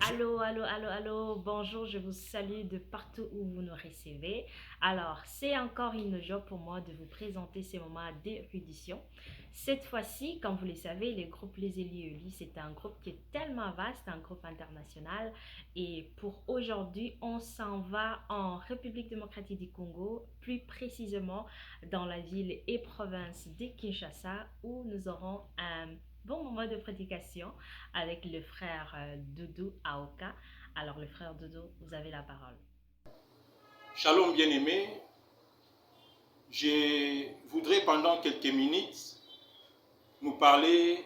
Allô, allô, allô, allô, bonjour, je vous salue de partout où vous nous recevez. Alors, c'est encore une joie pour moi de vous présenter ce moment d'érudition. Cette fois-ci, comme vous le savez, le groupe Les Élus, c'est un groupe qui est tellement vaste, un groupe international. Et pour aujourd'hui, on s'en va en République démocratique du Congo, plus précisément dans la ville et province de Kinshasa, où nous aurons un bon moment de prédication avec le frère Doudou Aoka. Alors, le frère Doudou, vous avez la parole. Shalom bien-aimé, je voudrais pendant quelques minutes nous parler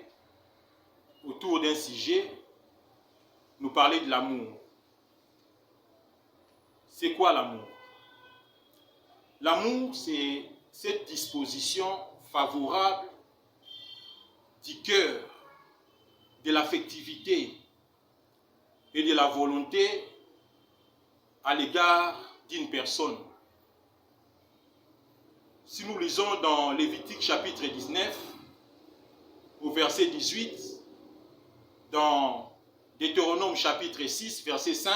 autour d'un sujet, nous parler de l'amour. C'est quoi l'amour? L'amour, c'est cette disposition favorable du cœur, de l'affectivité et de la volonté à l'égard d'une personne. Si nous lisons dans Lévitique chapitre 19, au verset 18, dans Deutéronome chapitre 6, verset 5,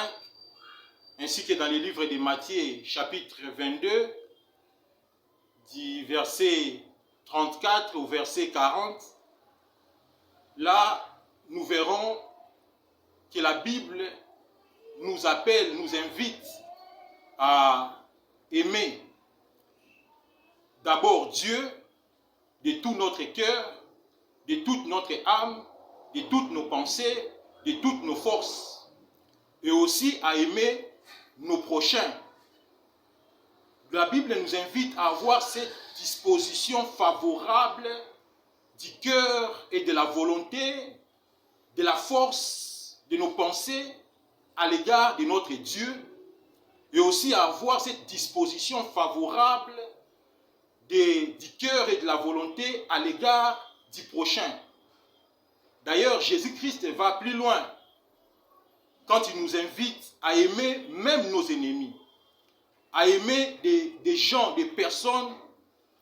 ainsi que dans les livres de Matthieu chapitre 22, du verset 34 au verset 40, là, nous verrons que la Bible nous appelle, nous invite à aimer d'abord Dieu de tout notre cœur, de toute notre âme, de toutes nos pensées, de toutes nos forces, et aussi à aimer nos prochains. La Bible nous invite à avoir cette disposition favorable du cœur et de la volonté, de la force de nos pensées à l'égard de notre Dieu, et aussi à avoir cette disposition favorable du cœur et de la volonté à l'égard du prochain. D'ailleurs, Jésus-Christ va plus loin quand il nous invite à aimer même nos ennemis, à aimer des gens, des personnes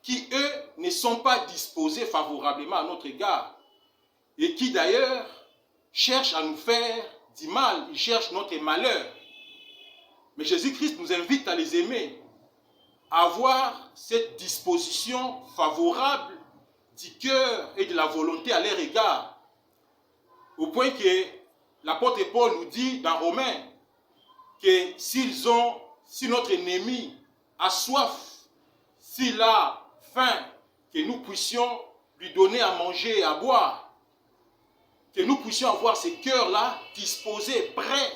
qui, eux, ne sont pas disposés favorablement à notre égard et qui, d'ailleurs, cherchent à nous faire du mal, ils cherchent notre malheur. Mais Jésus-Christ nous invite à les aimer, à avoir cette disposition favorable du cœur et de la volonté à leur égard, au point que l'apôtre Paul nous dit dans Romains que si notre ennemi a soif, s'il a faim, que nous puissions lui donner à manger et à boire, que nous puissions avoir ces cœurs-là disposés, prêts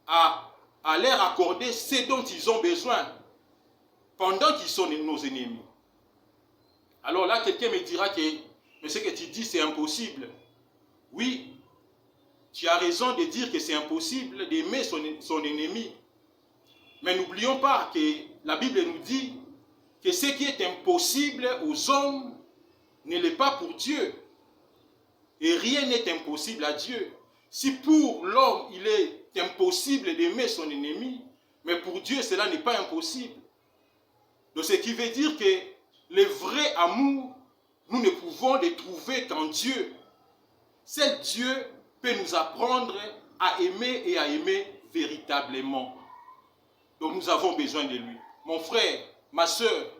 à leur accorder ce dont ils ont besoin pendant qu'ils sont nos ennemis. Alors là, quelqu'un me dira que mais ce que tu dis, c'est impossible. Oui, tu as raison de dire que c'est impossible d'aimer son ennemi. Mais n'oublions pas que la Bible nous dit que ce qui est impossible aux hommes ne l'est pas pour Dieu. Et rien n'est impossible à Dieu. Si pour l'homme, il est impossible d'aimer son ennemi, mais pour Dieu, cela n'est pas impossible. Donc, ce qui veut dire que le vrai amour, nous ne pouvons le trouver qu'en Dieu. Seul Dieu peut nous apprendre à aimer et à aimer véritablement. Donc nous avons besoin de lui. Mon frère, ma soeur,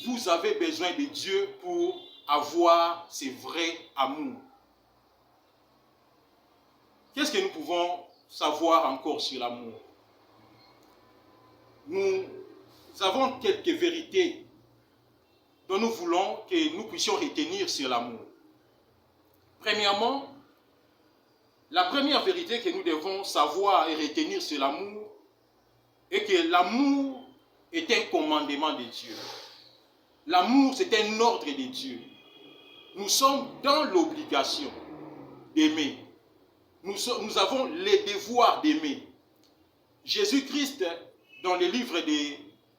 vous avez besoin de Dieu pour avoir ce vrai amour. Qu'est-ce que nous pouvons savoir encore sur l'amour? Nous avons quelques vérités dont nous voulons que nous puissions retenir sur l'amour. Premièrement, la première vérité que nous devons savoir et retenir sur l'amour est que l'amour est un commandement de Dieu. L'amour, c'est un ordre de Dieu. Nous sommes dans l'obligation d'aimer. Nous avons le devoir d'aimer. Jésus-Christ, dans le livre de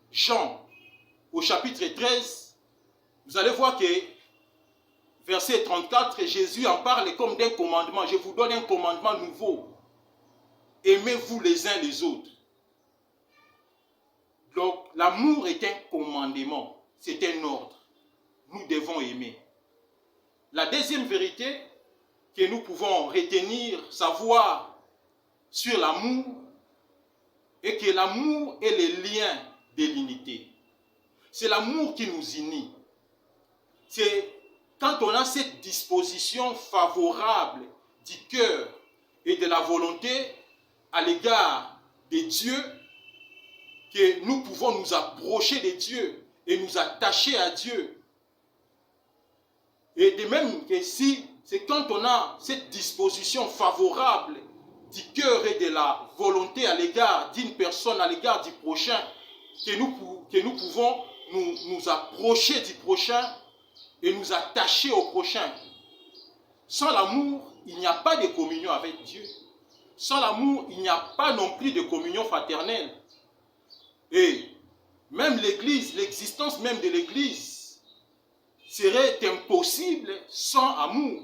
Jean, au chapitre 13, vous allez voir que verset 34, Jésus en parle comme d'un commandement. Je vous donne un commandement nouveau. Aimez-vous les uns les autres. Donc, l'amour est un commandement. C'est un ordre. Nous devons aimer. La deuxième vérité que nous pouvons retenir, savoir sur l'amour et que l'amour est le lien de l'unité. C'est l'amour qui nous unit. C'est quand on a cette disposition favorable du cœur et de la volonté à l'égard de Dieu que nous pouvons nous approcher de Dieu et nous attacher à Dieu. Et de même que si c'est quand on a cette disposition favorable du cœur et de la volonté à l'égard d'une personne, à l'égard du prochain, que nous pouvons nous approcher du prochain et nous attacher au prochain. Sans l'amour, il n'y a pas de communion avec Dieu. Sans l'amour, il n'y a pas non plus de communion fraternelle. Et même l'Église, l'existence même de l'Église serait impossible sans amour.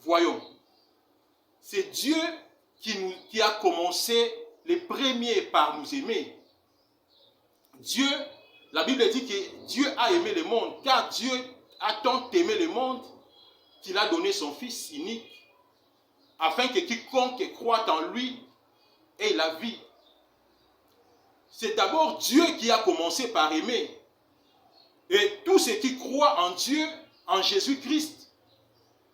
Voyons, c'est Dieu qui a commencé les premiers par nous aimer. Dieu, la Bible dit que Dieu a aimé le monde, car Dieu a tant aimé le monde qu'il a donné son Fils unique, afin que quiconque croit en lui ait la vie. C'est d'abord Dieu qui a commencé par aimer. Et tous ceux qui croient en Dieu, en Jésus-Christ,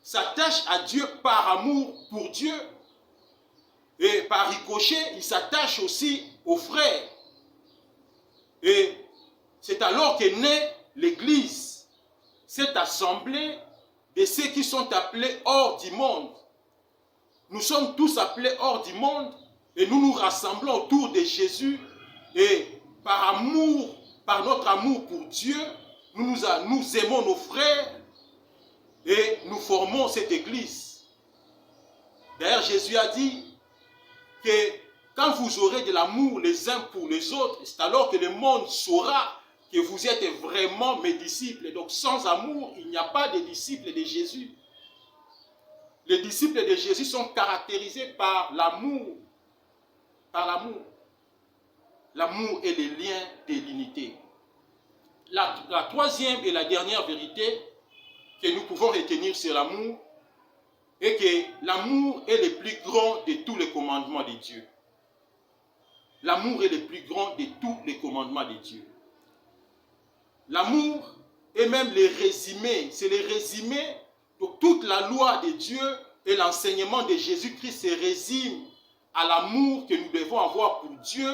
s'attachent à Dieu par amour pour Dieu. Et par ricochet, ils s'attachent aussi aux frères. Et c'est alors qu'est née l'Église, cette assemblée de ceux qui sont appelés hors du monde. Nous sommes tous appelés hors du monde et nous nous rassemblons autour de Jésus et par amour, par notre amour pour Dieu, nous aimons nos frères et nous formons cette Église. D'ailleurs, Jésus a dit que quand vous aurez de l'amour les uns pour les autres, c'est alors que le monde saura que vous êtes vraiment mes disciples. Donc sans amour, il n'y a pas de disciples de Jésus. Les disciples de Jésus sont caractérisés par l'amour. Par l'amour. L'amour est le lien de l'unité. La troisième et la dernière vérité que nous pouvons retenir sur l'amour est que l'amour est le plus grand de tous les commandements de Dieu. L'amour est le plus grand de tous les commandements de Dieu. L'amour est même le résumé, c'est le résumé de toute la loi de Dieu et l'enseignement de Jésus-Christ se résume à l'amour que nous devons avoir pour Dieu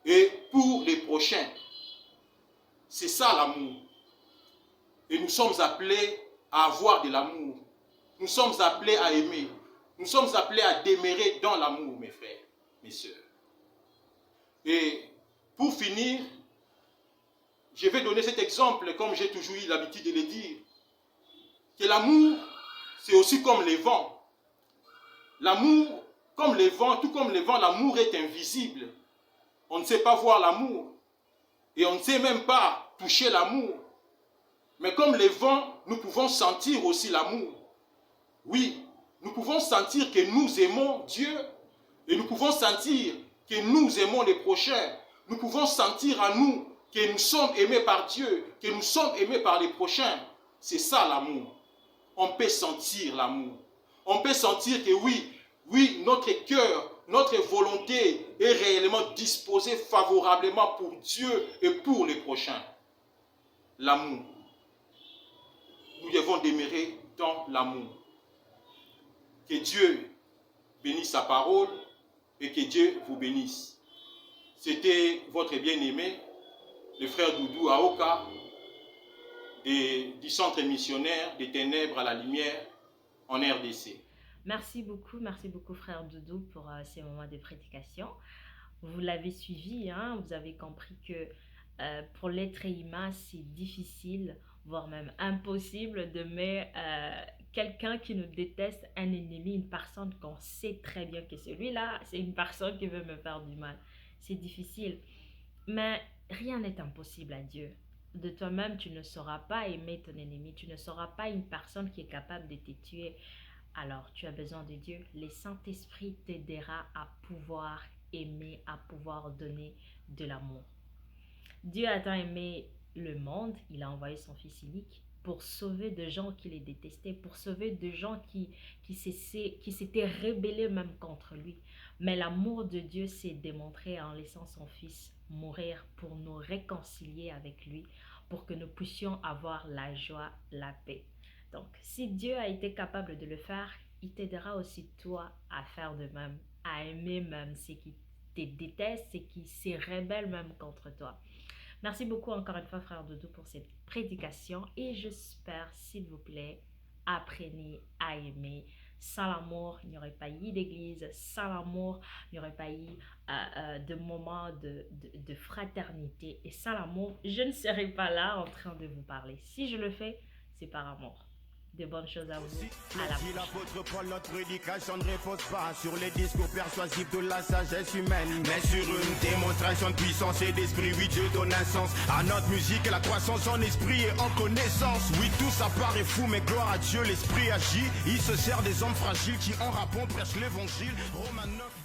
et pour les prochains. C'est ça l'amour. Et nous sommes appelés à avoir de l'amour. Nous sommes appelés à aimer. Nous sommes appelés à demeurer dans l'amour, mes frères, mes sœurs. Et pour finir, je vais donner cet exemple, comme j'ai toujours eu l'habitude de le dire, que l'amour, c'est aussi comme les vents. L'amour, comme les vents, tout comme les vents, l'amour est invisible. On ne sait pas voir l'amour. Et on ne sait même pas toucher l'amour. Mais comme les vents, nous pouvons sentir aussi l'amour. Oui, nous pouvons sentir que nous aimons Dieu et nous pouvons sentir que nous aimons les prochains. Nous pouvons sentir en nous que nous sommes aimés par Dieu, que nous sommes aimés par les prochains. C'est ça l'amour. On peut sentir l'amour. On peut sentir que oui, notre cœur, notre volonté est réellement disposée favorablement pour Dieu et pour les prochains. L'amour. Nous devons demeurer dans l'amour. Que Dieu bénisse sa parole et que Dieu vous bénisse. C'était votre bien-aimé, le frère Doudou Aoka, du centre missionnaire des ténèbres à la lumière en RDC. Merci beaucoup frère Doudou pour ces moments de prédication. Vous l'avez suivi, hein, vous avez compris que pour l'être humain, c'est difficile, voire même impossible de mettre quelqu'un qui nous déteste, un ennemi, une personne qu'on sait très bien que celui-là, c'est une personne qui veut me faire du mal. C'est difficile. Mais rien n'est impossible à Dieu. De toi-même, tu ne sauras pas aimer ton ennemi. Tu ne sauras pas une personne qui est capable de te tuer. Alors, tu as besoin de Dieu. Le Saint-Esprit t'aidera à pouvoir aimer, à pouvoir donner de l'amour. Dieu a tant aimé le monde, il a envoyé son Fils unique pour sauver de gens qui les détestaient, pour sauver de gens qui s'étaient rebellés même contre lui. Mais l'amour de Dieu s'est démontré en laissant son Fils mourir pour nous réconcilier avec lui, pour que nous puissions avoir la joie, la paix. Donc, si Dieu a été capable de le faire, il t'aidera aussi toi à faire de même, à aimer même ceux qui te détestent, ceux qui se rebellent même contre toi. Merci beaucoup encore une fois, frère Doudou, pour cette prédication et j'espère, s'il vous plaît, apprenez à aimer. Sans l'amour, il n'y aurait pas eu d'église. Sans l'amour, il n'y aurait pas eu de moments de fraternité. Et sans l'amour, je ne serais pas là en train de vous parler. Si je le fais, c'est par amour. De bonnes choses à vous. À la prochaine. L'apôtre Paul, notre prédication ne repose pas sur les discours persuasifs de la sagesse humaine, mais sur une démonstration de puissance et d'esprit. Oui, Dieu donne un sens à notre musique et la croissance en esprit et en connaissance. Oui, tout ça paraît fou, mais gloire à Dieu, l'esprit agit. Il se sert des hommes fragiles qui en rapport prêchent l'évangile. Romains 9.